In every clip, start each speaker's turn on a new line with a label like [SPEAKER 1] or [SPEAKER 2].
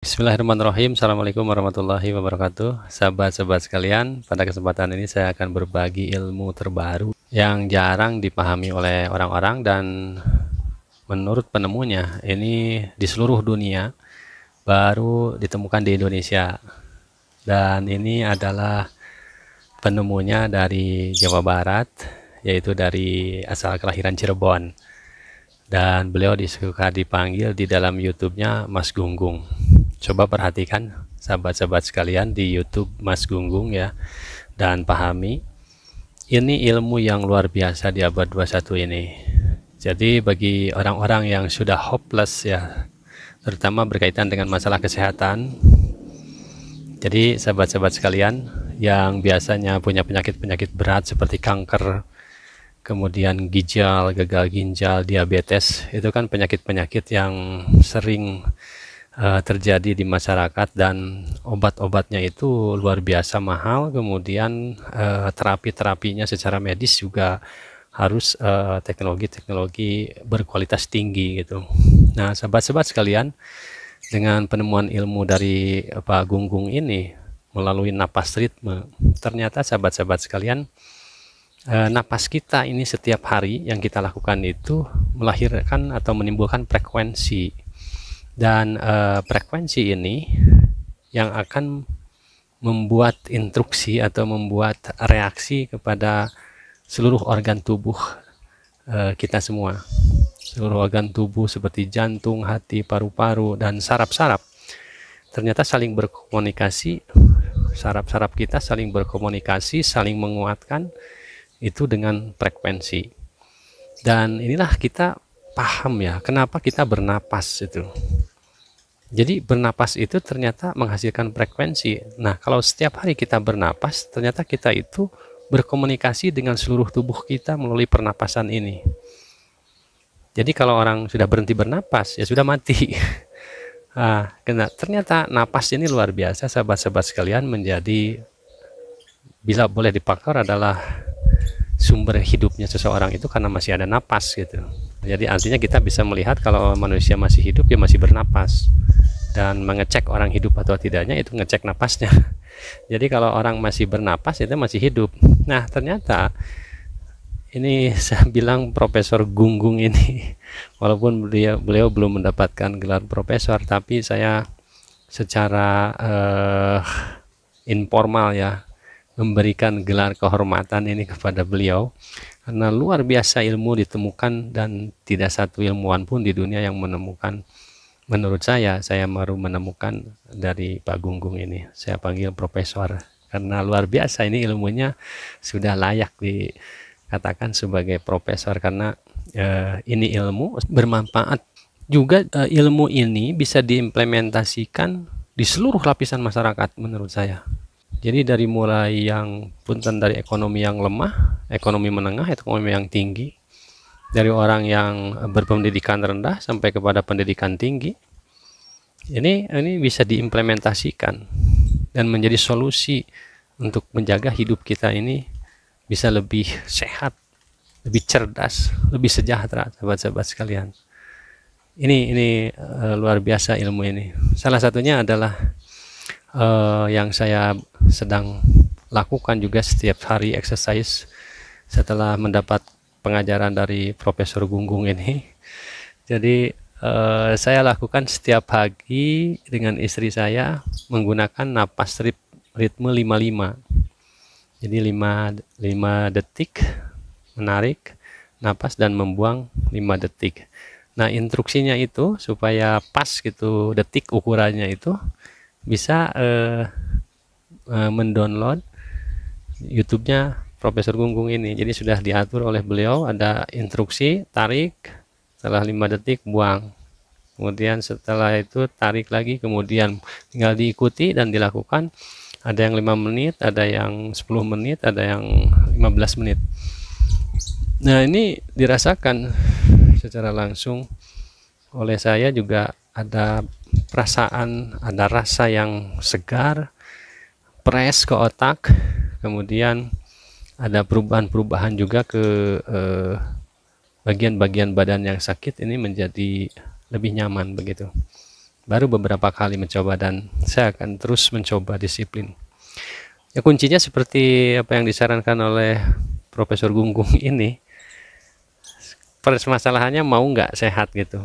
[SPEAKER 1] Bismillahirrahmanirrahim. Assalamualaikum warahmatullahi wabarakatuh. Sahabat-sahabat sekalian, pada kesempatan ini saya akan berbagi ilmu terbaru yang jarang dipahami oleh orang-orang dan menurut penemunya ini di seluruh dunia baru ditemukan di Indonesia. Dan ini adalah penemunya dari Jawa Barat, yaitu dari asal kelahiran Cirebon. Dan beliau suka dipanggil di dalam YouTube-nya Mas Gunggung. Coba perhatikan sahabat-sahabat sekalian di YouTube Mas Gunggung ya, dan pahami ini ilmu yang luar biasa di abad 21 ini. Jadi bagi orang-orang yang sudah hopeless ya, terutama berkaitan dengan masalah kesehatan, jadi sahabat-sahabat sekalian yang biasanya punya penyakit-penyakit berat seperti kanker, kemudian ginjal, gagal ginjal, diabetes, itu kan penyakit-penyakit yang sering terjadi di masyarakat dan obat-obatnya itu luar biasa mahal. Kemudian terapi-terapinya secara medis juga harus teknologi-teknologi berkualitas tinggi gitu. Nah, sahabat-sahabat sekalian, dengan penemuan ilmu dari Pak Gunggung ini melalui napas ritme, ternyata sahabat-sahabat sekalian, napas kita ini setiap hari yang kita lakukan itu melahirkan atau menimbulkan frekuensi. Dan frekuensi ini yang akan membuat instruksi atau membuat reaksi kepada seluruh organ tubuh kita semua. Seluruh organ tubuh seperti jantung, hati, paru-paru, dan saraf-saraf ternyata saling berkomunikasi. Saraf-saraf kita saling berkomunikasi, saling menguatkan itu dengan frekuensi. Dan inilah kita paham ya, kenapa kita bernapas itu. Jadi bernapas itu ternyata menghasilkan frekuensi. Nah, kalau setiap hari kita bernapas, ternyata kita itu berkomunikasi dengan seluruh tubuh kita melalui pernapasan ini. Jadi kalau orang sudah berhenti bernapas, ya sudah mati. Nah, ternyata napas ini luar biasa, sahabat-sahabat sekalian, menjadi, bila boleh difaktor, adalah sumber hidupnya seseorang itu karena masih ada napas gitu. Jadi artinya kita bisa melihat kalau manusia masih hidup, ya masih bernapas. Dan mengecek orang hidup atau tidaknya itu ngecek napasnya. Jadi kalau orang masih bernapas itu masih hidup. Nah, ternyata ini saya bilang Profesor Gunggung ini, walaupun beliau belum mendapatkan gelar profesor, tapi saya secara informal ya memberikan gelar kehormatan ini kepada beliau, karena luar biasa ilmu ditemukan dan tidak satu ilmuwan pun di dunia yang menemukan. Menurut saya baru menemukan dari Pak Gunggung ini. Saya panggil profesor karena luar biasa, ini ilmunya sudah layak dikatakan sebagai profesor, karena ini ilmu bermanfaat juga. Ilmu ini bisa diimplementasikan di seluruh lapisan masyarakat menurut saya. Jadi dari mulai yang punten dari ekonomi yang lemah, ekonomi menengah, ekonomi yang tinggi, dari orang yang berpendidikan rendah sampai kepada pendidikan tinggi, ini bisa diimplementasikan dan menjadi solusi untuk menjaga hidup kita ini bisa lebih sehat, lebih cerdas, lebih sejahtera, sahabat-sahabat sekalian. Ini luar biasa ilmu ini. Salah satunya adalah yang saya sedang lakukan juga setiap hari exercise setelah mendapat pengajaran dari Profesor Gunggung ini. Jadi saya lakukan setiap pagi dengan istri saya menggunakan napas ritme 55. Jadi 5 detik menarik napas dan membuang 5 detik. Nah, instruksinya itu supaya pas gitu detik ukurannya itu, bisa mendownload YouTube-nya Profesor Gunggung ini. Jadi sudah diatur oleh beliau, ada instruksi tarik, setelah 5 detik buang, kemudian setelah itu tarik lagi, kemudian tinggal diikuti dan dilakukan. Ada yang 5 menit, ada yang 10 menit, ada yang 15 menit. Nah, ini dirasakan secara langsung oleh saya, juga ada perasaan, ada rasa yang segar, fresh ke otak, kemudian ada perubahan-perubahan juga ke bagian-bagian badan yang sakit ini menjadi lebih nyaman begitu. baru beberapa kali mencoba, dan saya akan terus mencoba disiplin. Ya, kuncinya seperti apa yang disarankan oleh Profesor Gunggung ini, permasalahannya mau nggak sehat gitu.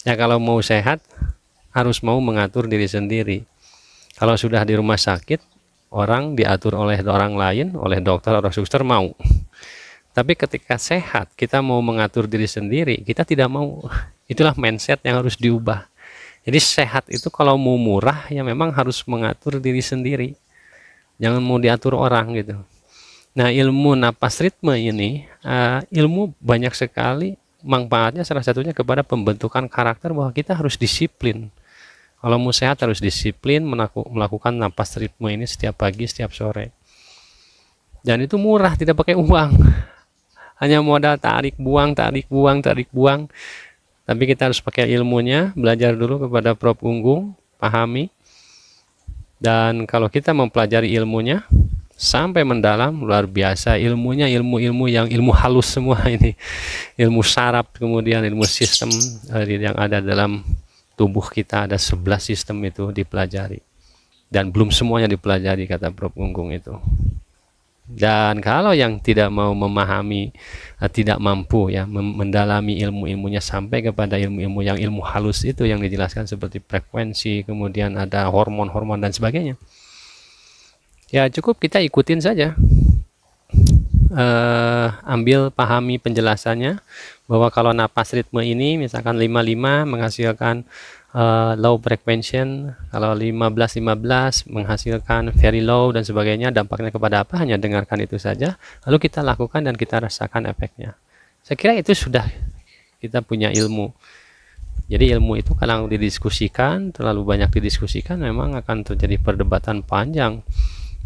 [SPEAKER 1] Ya kalau mau sehat harus mau mengatur diri sendiri. Kalau sudah di rumah sakit, orang diatur oleh orang lain, oleh dokter atau suster, mau. Tapi ketika sehat, kita mau mengatur diri sendiri, kita tidak mau. Itulah mindset yang harus diubah. Jadi sehat itu kalau mau murah, ya memang harus mengatur diri sendiri. Jangan mau diatur orang gitu. Nah, ilmu napas ritme ini, ilmu banyak sekali manfaatnya, salah satunya kepada pembentukan karakter, bahwa kita harus disiplin. Kalau mau sehat harus disiplin melakukan napas ritme ini setiap pagi, setiap sore. Dan itu murah, tidak pakai uang. Hanya modal tarik buang, tarik buang, tarik buang. Tapi kita harus pakai ilmunya, belajar dulu kepada Prof. Gunggung, pahami. Dan kalau kita mempelajari ilmunya sampai mendalam, luar biasa ilmunya, ilmu-ilmu yang ilmu halus semua ini. Ilmu saraf, kemudian ilmu sistem yang ada dalam tubuh kita, ada 11 sistem itu dipelajari. Dan belum semuanya dipelajari, kata Prof. Gunggung itu. Dan kalau yang tidak mau memahami, tidak mampu ya mendalami ilmu-ilmunya sampai kepada ilmu-ilmu yang ilmu halus itu yang dijelaskan seperti frekuensi, kemudian ada hormon-hormon dan sebagainya, ya cukup kita ikutin saja. Ambil pahami penjelasannya, bahwa kalau napas ritme ini misalkan 55 menghasilkan low frequency, kalau 15-15 menghasilkan very low dan sebagainya. Dampaknya kepada apa? Hanya dengarkan itu saja, lalu kita lakukan dan kita rasakan efeknya. Saya kira itu sudah kita punya ilmu. Jadi ilmu itu kalau didiskusikan, terlalu banyak didiskusikan, memang akan terjadi perdebatan panjang.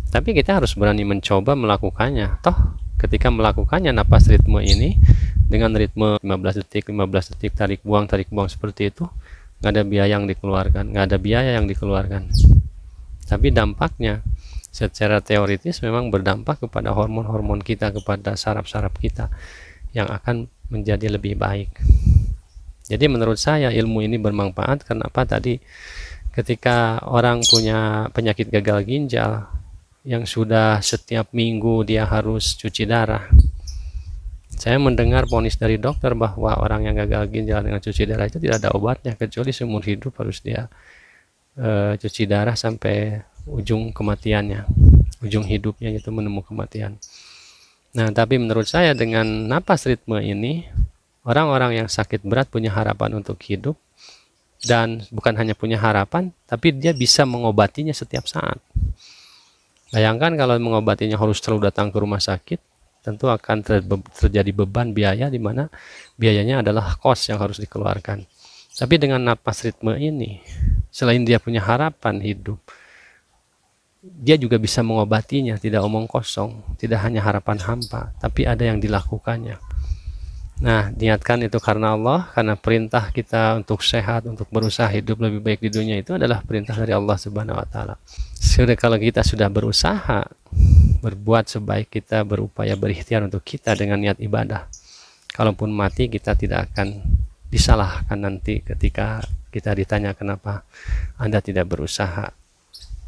[SPEAKER 1] Tapi kita harus berani mencoba melakukannya. Toh ketika melakukannya napas ritme ini dengan ritme 15 detik 15 detik, tarik buang seperti itu, nggak ada biaya yang dikeluarkan, tapi dampaknya secara teoritis memang berdampak kepada hormon-hormon kita, kepada saraf-saraf kita yang akan menjadi lebih baik. Jadi menurut saya ilmu ini bermanfaat. Kenapa? Tadi ketika orang punya penyakit gagal ginjal yang sudah setiap minggu dia harus cuci darah, saya mendengar vonis dari dokter bahwa orang yang gagal ginjal dengan cuci darah itu tidak ada obatnya, kecuali seumur hidup harus dia cuci darah sampai ujung kematiannya, ujung hidupnya, yaitu menemu kematian. Nah, tapi menurut saya dengan napas ritme ini, orang-orang yang sakit berat punya harapan untuk hidup, dan bukan hanya punya harapan, tapi dia bisa mengobatinya setiap saat. Bayangkan kalau mengobatinya harus selalu datang ke rumah sakit, tentu akan terjadi beban biaya, di mana biayanya adalah kos yang harus dikeluarkan. Tapi dengan napas ritme ini, selain dia punya harapan hidup, dia juga bisa mengobatinya, tidak omong kosong, tidak hanya harapan hampa, tapi ada yang dilakukannya. Nah, niatkan itu karena Allah, karena perintah kita untuk sehat, untuk berusaha hidup lebih baik di dunia, itu adalah perintah dari Allah Subhanahu wa Ta'ala. Sudah, kalau kita sudah berusaha berbuat sebaik kita, berupaya berikhtiar untuk kita dengan niat ibadah, kalaupun mati kita tidak akan disalahkan nanti ketika kita ditanya kenapa Anda tidak berusaha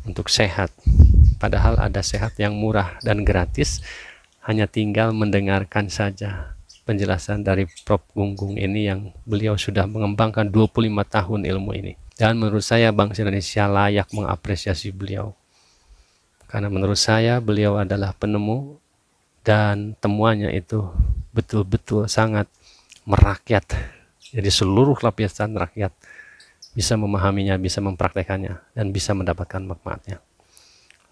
[SPEAKER 1] untuk sehat, padahal ada sehat yang murah dan gratis, hanya tinggal mendengarkan saja penjelasan dari Prof. Gunggung ini, yang beliau sudah mengembangkan 25 tahun ilmu ini. Dan menurut saya bangsa Indonesia layak mengapresiasi beliau, karena menurut saya beliau adalah penemu, dan temuannya itu betul-betul sangat merakyat. Jadi seluruh lapisan rakyat bisa memahaminya, bisa mempraktekannya, dan bisa mendapatkan manfaatnya.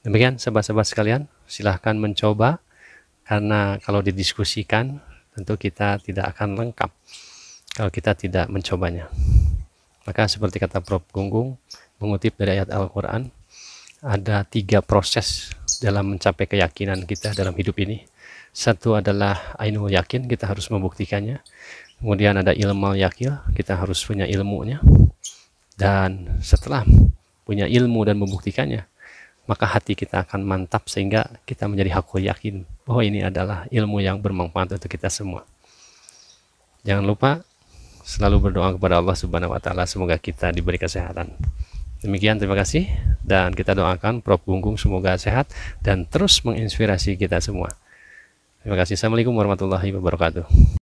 [SPEAKER 1] Demikian sahabat-sahabat sekalian, silahkan mencoba, karena kalau didiskusikan tentu kita tidak akan lengkap kalau kita tidak mencobanya. Maka seperti kata Prof. Gunggung, mengutip dari ayat Al-Quran, ada 3 proses dalam mencapai keyakinan kita dalam hidup ini. Satu adalah ainul yakin, kita harus membuktikannya. Kemudian ada ilmal yakil, kita harus punya ilmunya. Dan setelah punya ilmu dan membuktikannya, maka hati kita akan mantap sehingga kita menjadi hakul yakin bahwa ini adalah ilmu yang bermanfaat untuk kita semua. Jangan lupa selalu berdoa kepada Allah Subhanahu wa taala semoga kita diberi kesehatan. Demikian, terima kasih, dan kita doakan Prof Gunggung semoga sehat dan terus menginspirasi kita semua. Terima kasih. Assalamualaikum warahmatullahi wabarakatuh.